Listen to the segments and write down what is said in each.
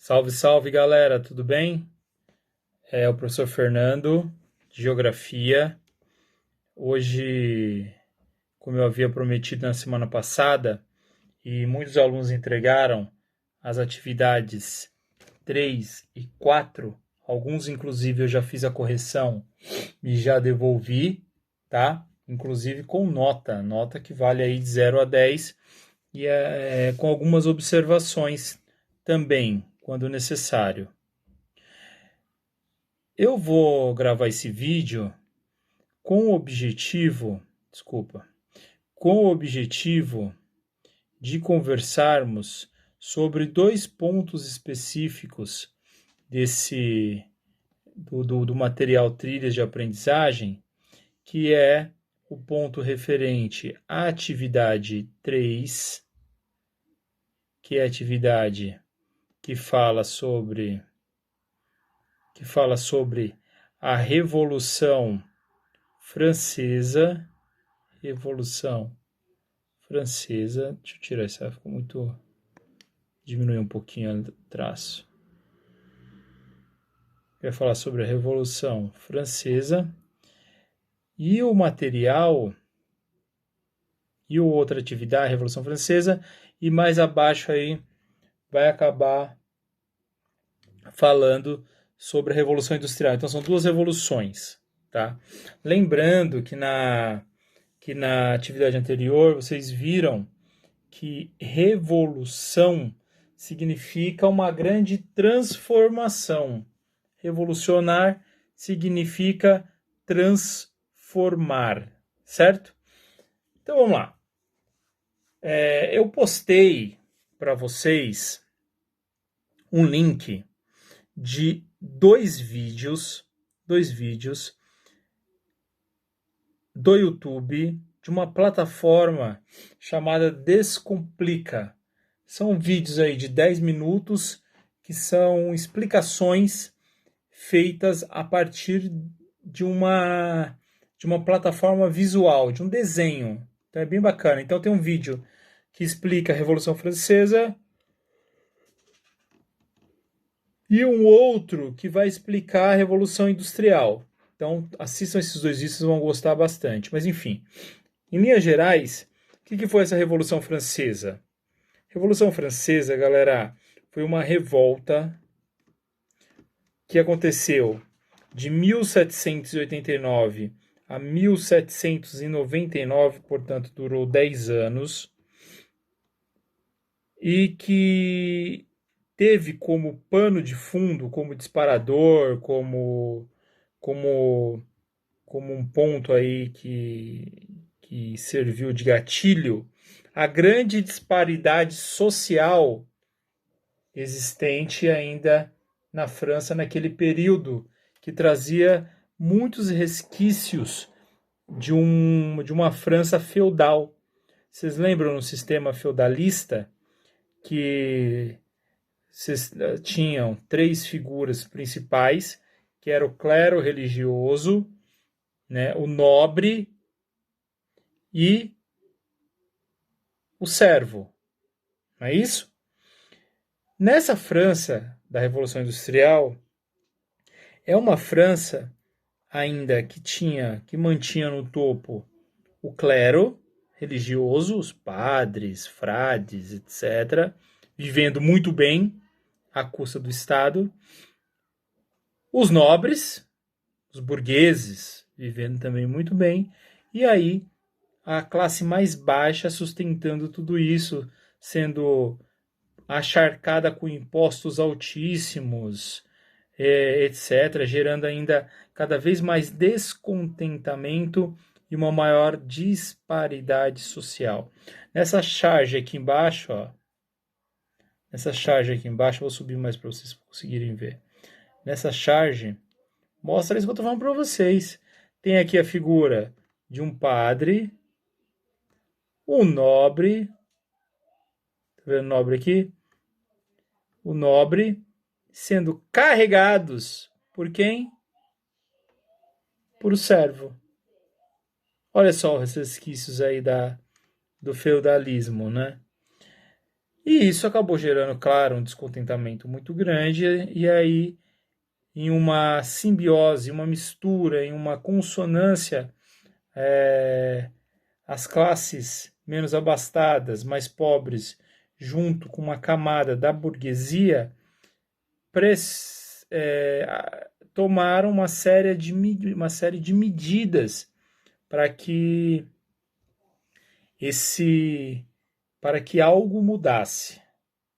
Salve, salve, galera, tudo bem? É o professor Fernando, de Geografia. Hoje, como eu havia prometido na semana passada, e muitos alunos entregaram as atividades 3 e 4, alguns inclusive eu já fiz a correção e já devolvi, tá? Inclusive com nota que vale aí de 0 a 10, e com algumas observações também, quando necessário. Eu vou gravar esse vídeo com o objetivo, desculpa, com o objetivo de conversarmos sobre dois pontos específicos do material Trilhas de Aprendizagem, que é o ponto referente à atividade 3, que é a atividade que fala sobre a Revolução Francesa. Revolução Francesa. Deixa eu tirar isso, ficou muito. Diminuir um pouquinho o traço. Vai falar sobre a Revolução Francesa. E o material. E outra atividade, a Revolução Francesa. E mais abaixo aí vai acabar falando sobre a Revolução Industrial. Então são duas revoluções, tá? Lembrando que na atividade anterior vocês viram que revolução significa uma grande transformação. Revolucionar significa transformar, certo? Então vamos lá. Eu postei para vocês um link de dois vídeos do YouTube, de uma plataforma chamada Descomplica. São vídeos aí de 10 minutos que são explicações feitas a partir de uma plataforma visual, de um desenho. Então é bem bacana. Então tem um vídeo que explica a Revolução Francesa e um outro que vai explicar a Revolução Industrial. Então, assistam esses dois vídeos, vocês vão gostar bastante. Mas, enfim, em linhas gerais, o que foi essa Revolução Francesa? A Revolução Francesa, galera, foi uma revolta que aconteceu de 1789 a 1799, portanto, durou 10 anos, e que teve como pano de fundo, como disparador, como um ponto aí que serviu de gatilho, a grande disparidade social existente ainda na França naquele período, que trazia muitos resquícios de uma França feudal. Vocês lembram no sistema feudalista que tinham três figuras principais, que era o clero religioso, né, o nobre e o servo. Não é isso? Nessa França da Revolução Industrial, é uma França ainda que mantinha no topo o clero religioso, os padres, frades, etc., vivendo muito bem à custa do Estado. Os nobres, os burgueses, vivendo também muito bem. E aí, a classe mais baixa sustentando tudo isso, sendo acharcada com impostos altíssimos, etc., gerando ainda cada vez mais descontentamento e uma maior disparidade social. Nessa charge aqui embaixo, vou subir mais para vocês conseguirem ver. Nessa charge, mostra isso que eu estou falando para vocês. Tem aqui a figura de um padre, um nobre, tá vendo o nobre aqui? O nobre sendo carregados por quem? Por o servo. Olha só os resquícios aí do feudalismo, né? E isso acabou gerando, claro, um descontentamento muito grande, e aí, em uma simbiose, uma mistura, em uma consonância, as classes menos abastadas, mais pobres, junto com uma camada da burguesia, tomaram uma série de medidas para que esse para que algo mudasse.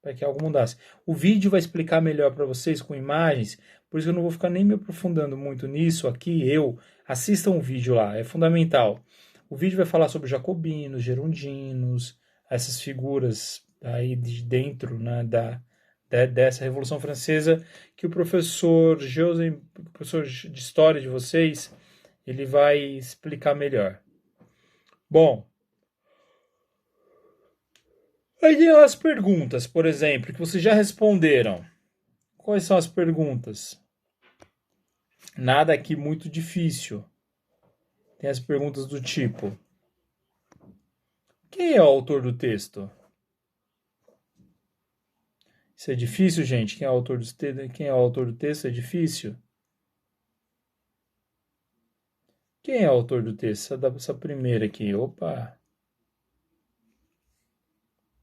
Para que algo mudasse. O vídeo vai explicar melhor para vocês com imagens, por isso eu não vou ficar nem me aprofundando muito nisso aqui. Assistam o vídeo lá, é fundamental. O vídeo vai falar sobre jacobinos, gerondinos, essas figuras aí de dentro, né, dessa Revolução Francesa, que o professor o professor de história de vocês, ele vai explicar melhor. Bom, aí tem as perguntas, por exemplo, que vocês já responderam. Quais são as perguntas? Nada aqui muito difícil. Tem as perguntas do tipo: quem é o autor do texto? Isso é difícil, gente? Quem é o autor do texto? É difícil? Quem é o autor do texto? Essa primeira aqui. Opa!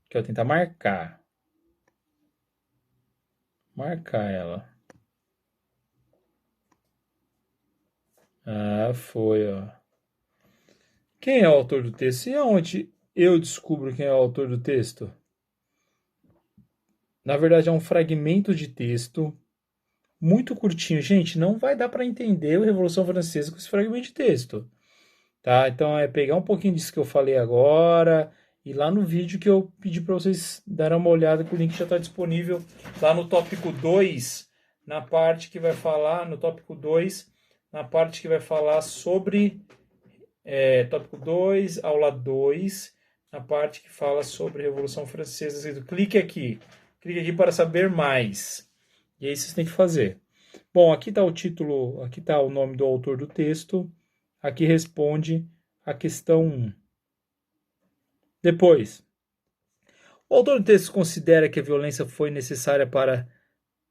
Quero tentar marcar. Marcar ela. Ah, foi, ó. Quem é o autor do texto? E aonde eu descubro quem é o autor do texto? Na verdade, é um fragmento de texto muito curtinho. Gente, não vai dar para entender a Revolução Francesa com esse fragmento de texto. Tá? Então é pegar um pouquinho disso que eu falei agora e lá no vídeo que eu pedi para vocês darem uma olhada, que o link já está disponível lá no tópico 2, na parte que vai falar, no tópico 2, na parte que vai falar sobre tópico 2, aula 2, na parte que fala sobre a Revolução Francesa. Clique aqui para saber mais. E aí vocês têm que fazer. Bom, aqui está o título, aqui está o nome do autor do texto, aqui responde a questão 1. Depois, o autor do texto considera que a violência foi necessária para,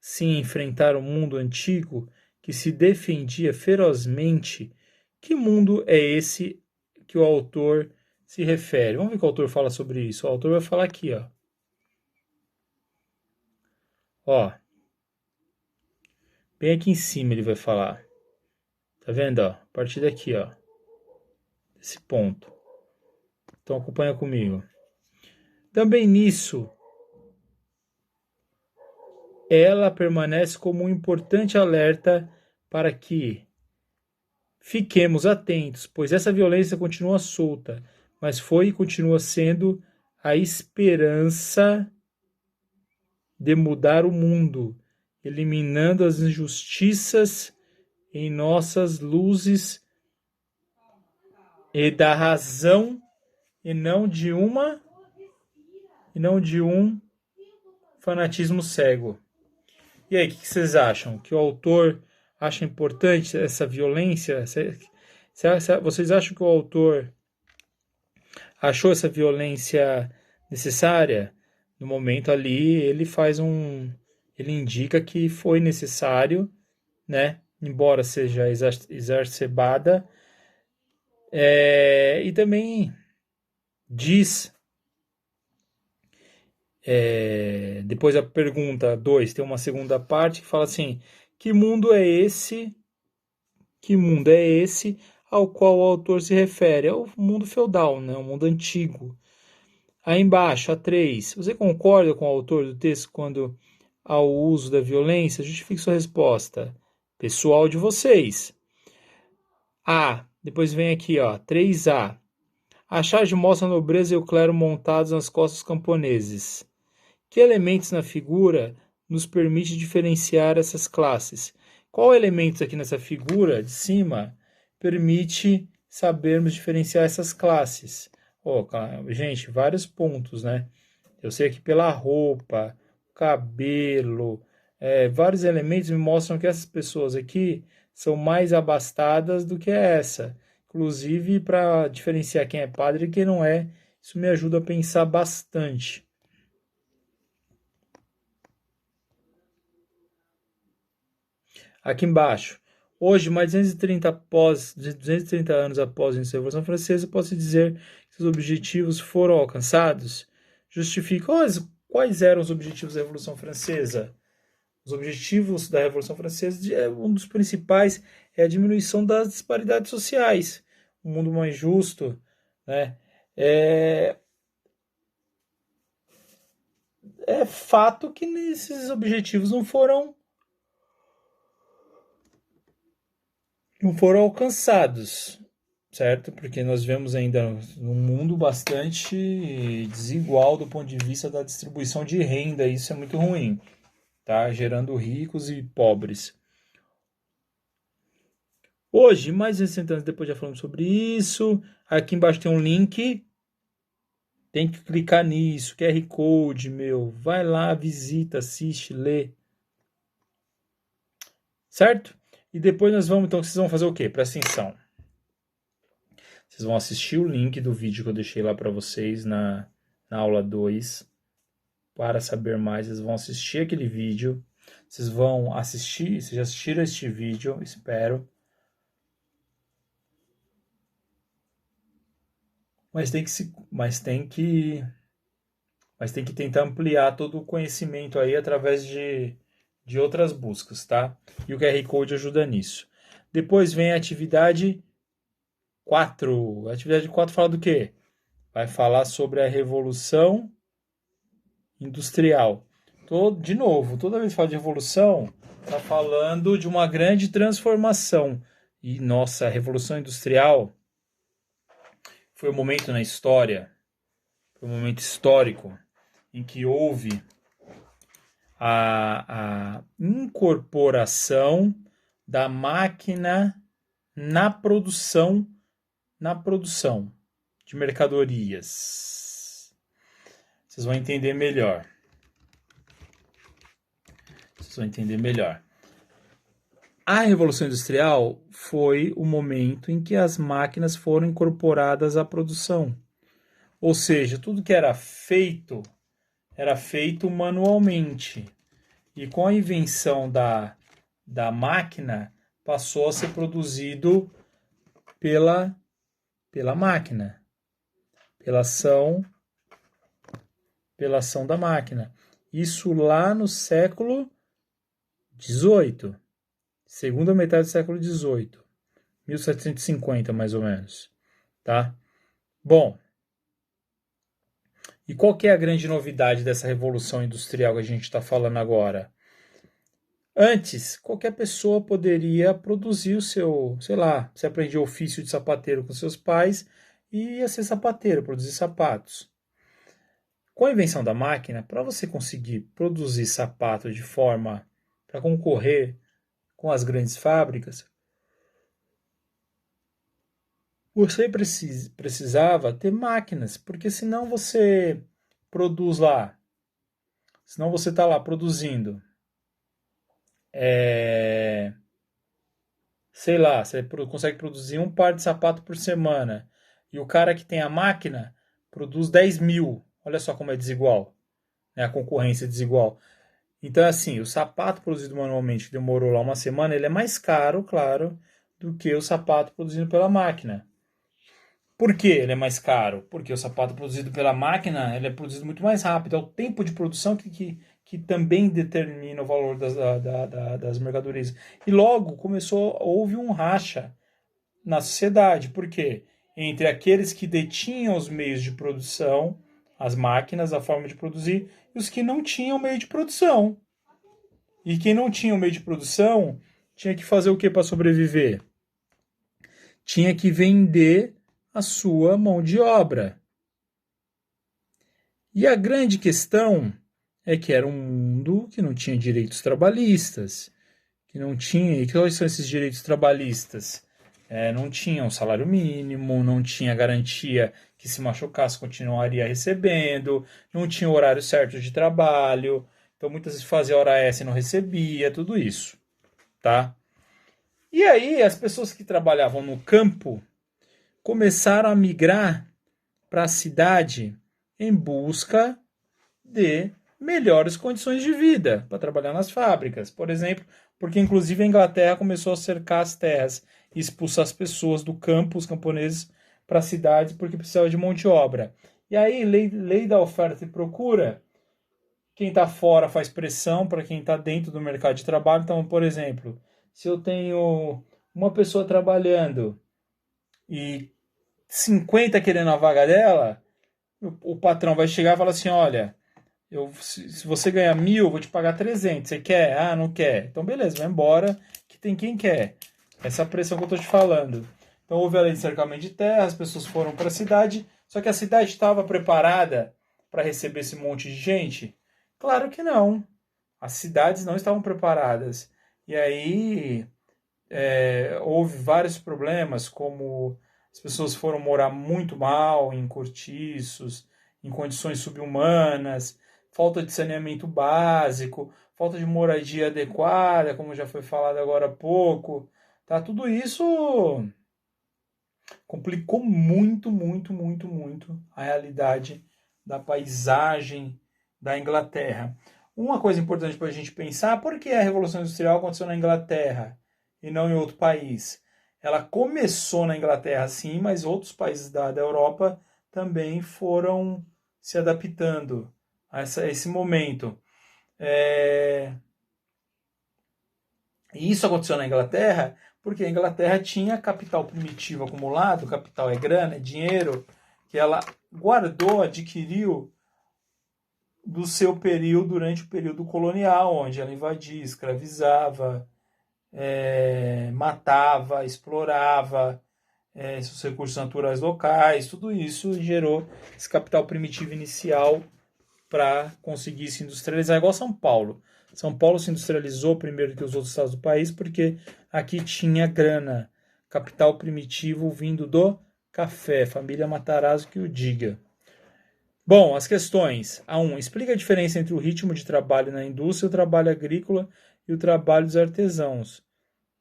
sim, enfrentar o mundo antigo que se defendia ferozmente. Que mundo é esse que o autor se refere? Vamos ver o que o autor fala sobre isso. O autor vai falar aqui, ó. Ó, bem aqui em cima ele vai falar. Tá vendo, ó? A partir daqui, ó. Desse ponto. Então acompanha comigo. Também nisso, ela permanece como um importante alerta para que fiquemos atentos, pois essa violência continua solta, mas foi e continua sendo a esperança de mudar o mundo, eliminando as injustiças em nossas luzes e da razão e não de um fanatismo cego. E aí, o que vocês acham? Que o autor acha importante essa violência? Vocês acham que o autor achou essa violência necessária? No momento ali, ele indica que foi necessário, né? Embora seja exacerbada, e também diz, depois a pergunta 2 tem uma segunda parte que fala assim: que mundo é esse? Que mundo é esse ao qual o autor se refere? É o mundo feudal, né? O mundo antigo. Aí embaixo, a 3. Você concorda com o autor do texto quando ao uso da violência? Justifique sua resposta. Pessoal de vocês. A. Depois vem aqui, ó, 3A. A charge mostra a nobreza e o clero montados nas costas dos camponeses. Que elementos na figura nos permite diferenciar essas classes? Qual elemento aqui nessa figura de cima permite sabermos diferenciar essas classes? Gente, vários pontos, né? Eu sei que pela roupa, cabelo, vários elementos me mostram que essas pessoas aqui são mais abastadas do que essa. Inclusive, para diferenciar quem é padre e quem não é, isso me ajuda a pensar bastante. Aqui embaixo. Hoje, mais de 230 anos após a início da Revolução Francesa, posso dizer que os objetivos foram alcançados? Justifica. Quais eram os objetivos da Revolução Francesa? Os objetivos da Revolução Francesa, um dos principais é a diminuição das disparidades sociais, um mundo mais justo, né? É fato que esses objetivos não foram alcançados, certo? Porque nós vemos ainda um mundo bastante desigual do ponto de vista da distribuição de renda, e isso é muito ruim, tá? Gerando ricos e pobres. Hoje, mais de 60 anos depois, já falamos sobre isso. Aqui embaixo tem um link. Tem que clicar nisso, QR Code, meu. Vai lá, visita, assiste, lê. Certo? E depois nós vamos, então, vocês vão fazer o quê? Presta atenção. Vocês vão assistir o link do vídeo que eu deixei lá para vocês na aula 2. Para saber mais, vocês vão assistir aquele vídeo. Vocês vão assistir, vocês já assistiram este vídeo, espero. Mas tem que tentar ampliar todo o conhecimento aí através de outras buscas, tá? E o QR Code ajuda nisso. Depois vem a atividade 4. A atividade 4 fala do quê? Vai falar sobre a Revolução Industrial. De novo, toda vez que fala de revolução, está falando de uma grande transformação. E, nossa, a Revolução Industrial foi um momento na história, foi um momento histórico em que houve a incorporação da máquina na produção de mercadorias. Vocês vão entender melhor. A Revolução Industrial foi o momento em que as máquinas foram incorporadas à produção. Ou seja, tudo que era feito manualmente. E com a invenção da máquina, passou a ser produzido pela máquina, pela ação da máquina. Isso lá no século XVIII, segunda metade do século XVIII, 1750 mais ou menos, tá? Bom, e qual que é a grande novidade dessa revolução industrial que a gente está falando agora? Antes, qualquer pessoa poderia produzir o seu, sei lá, você aprendia o ofício de sapateiro com seus pais e ia ser sapateiro, produzir sapatos. Com a invenção da máquina, para você conseguir produzir sapato de forma para concorrer com as grandes fábricas, você precisava ter máquinas, porque senão você produz lá, senão você está lá produzindo, sei lá, você consegue produzir um par de sapato por semana, e o cara que tem a máquina produz 10 mil, olha só como é desigual, né? A concorrência é desigual. Então, assim, o sapato produzido manualmente, que demorou lá uma semana, ele é mais caro, claro, do que o sapato produzido pela máquina. Por que ele é mais caro? Porque o sapato produzido pela máquina, ele é produzido muito mais rápido. É o tempo de produção que também determina o valor das mercadorias. E logo houve um racha na sociedade. Por quê? Entre aqueles que detinham os meios de produção, as máquinas, a forma de produzir, e os que não tinham meio de produção. E quem não tinha o meio de produção tinha que fazer o que para sobreviver? Tinha que vender a sua mão de obra. E a grande questão é que era um mundo que não tinha direitos trabalhistas. E quais são esses direitos trabalhistas? Não tinha um salário mínimo, não tinha garantia que se machucasse continuaria recebendo, não tinha o horário certo de trabalho, então muitas vezes fazia hora extra e não recebia, tudo isso, tá? E aí as pessoas que trabalhavam no campo começaram a migrar para a cidade em busca de melhores condições de vida para trabalhar nas fábricas, por exemplo, porque inclusive a Inglaterra começou a cercar as terras e expulsar as pessoas do campo, os camponeses, para as cidades porque precisava de mão de obra. E aí, lei da oferta e procura, quem está fora faz pressão para quem está dentro do mercado de trabalho. Então, por exemplo, se eu tenho uma pessoa trabalhando e 50 querendo a vaga dela, o patrão vai chegar e falar assim, olha, se você ganhar 1.000, eu vou te pagar 300. Você quer? Ah, não quer. Então, beleza, vai embora, que tem quem quer. Essa é a pressão que eu estou te falando. Então, houve a lei de cercamento de terra, as pessoas foram para a cidade, só que a cidade estava preparada para receber esse monte de gente? Claro que não. As cidades não estavam preparadas. E aí houve vários problemas, como as pessoas foram morar muito mal em cortiços, em condições subhumanas, falta de saneamento básico, falta de moradia adequada, como já foi falado agora há pouco. Tá? Tudo isso complicou muito, muito, muito, muito a realidade da paisagem da Inglaterra. Uma coisa importante para a gente pensar, por que a Revolução Industrial aconteceu na Inglaterra e não em outro país? Ela começou na Inglaterra, sim, mas outros países da Europa também foram se adaptando a esse momento. E isso aconteceu na Inglaterra porque a Inglaterra tinha capital primitivo acumulado, capital é grana, é dinheiro, que ela guardou, adquiriu do seu período, durante o período colonial, onde ela invadia, escravizava, matava, explorava seus recursos naturais locais, tudo isso gerou esse capital primitivo inicial para conseguir se industrializar, igual São Paulo. São Paulo se industrializou primeiro que os outros estados do país porque aqui tinha grana, capital primitivo vindo do café, família Matarazzo que o diga. Bom, as questões. A1. Explica a diferença entre o ritmo de trabalho na indústria, o trabalho agrícola e o trabalho dos artesãos.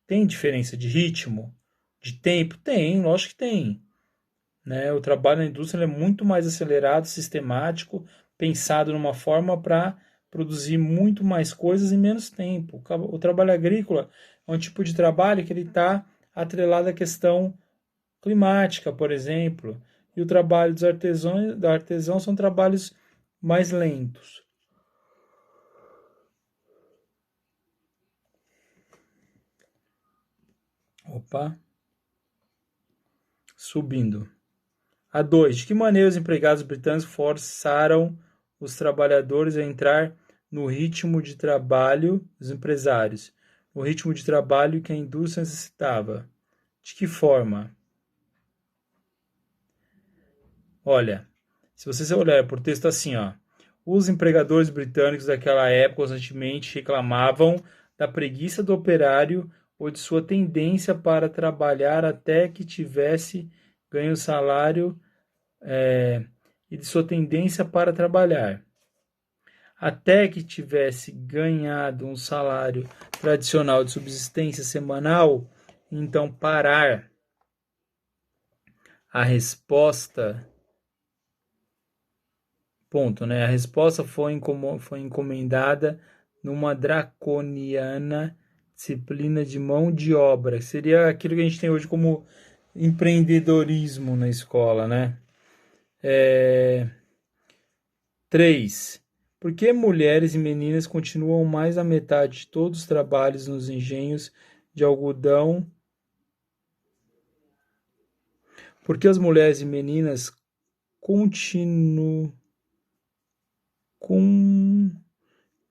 Tem diferença de ritmo? De tempo? Tem, lógico que tem. Né? O trabalho na indústria é muito mais acelerado, sistemático, pensado numa forma para produzir muito mais coisas em menos tempo. O trabalho agrícola é um tipo de trabalho que ele está atrelado à questão climática, por exemplo. E o trabalho dos artesãos são trabalhos mais lentos. Opa. Subindo. A2. De que maneira os empregados britânicos forçaram os trabalhadores a entrar no ritmo de trabalho dos empresários, no ritmo de trabalho que a indústria necessitava? De que forma? Olha, se você olhar por texto assim, ó, os empregadores britânicos daquela época constantemente reclamavam da preguiça do operário ou de sua tendência para trabalhar até que tivesse ganho salário e de sua tendência para trabalhar até que tivesse ganhado um salário tradicional de subsistência semanal, então parar. A resposta ponto, né? A resposta foi encomendada numa draconiana disciplina de mão de obra. Seria aquilo que a gente tem hoje como empreendedorismo na escola, né? 3. Por que mulheres e meninas continuam mais da metade de todos os trabalhos nos engenhos de algodão? Por que as mulheres e meninas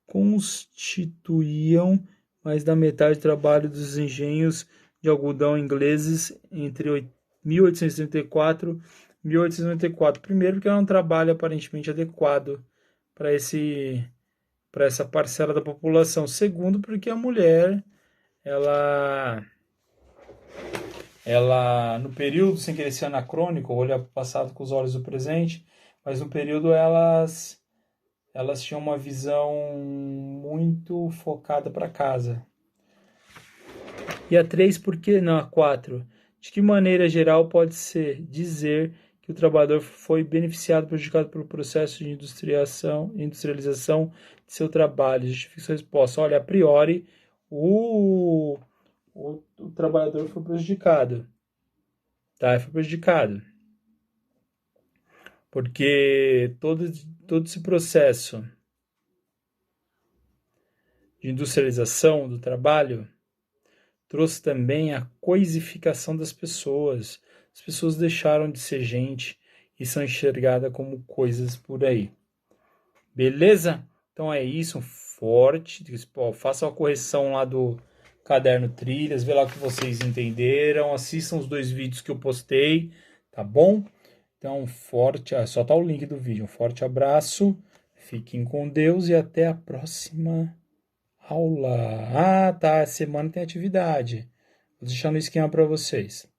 constituíam mais da metade do trabalho dos engenhos de algodão ingleses entre 1834 e 1894? Primeiro, porque era um trabalho aparentemente adequado para essa parcela da população. Segundo, porque a mulher, ela no período, sem querer ser anacrônico, olhar para o passado com os olhos do presente, mas no período elas tinham uma visão muito focada para casa. E a 3, por que não a 4? De que maneira geral pode-se dizer que o trabalhador foi beneficiado, prejudicado pelo processo de industrialização de seu trabalho. Justifique sua resposta. Olha, a priori, o trabalhador foi prejudicado. Tá? Foi prejudicado. Porque todo esse processo de industrialização do trabalho trouxe também a coisificação das pessoas. As pessoas deixaram de ser gente e são enxergadas como coisas por aí. Beleza? Então é isso, um forte. Faça a correção lá do caderno Trilhas, vê lá o que vocês entenderam, assistam os 2 vídeos que eu postei, tá bom? Então, só tá o link do vídeo. Um forte abraço, fiquem com Deus e até a próxima aula. Ah, tá, semana tem atividade. Vou deixar no esquema para vocês.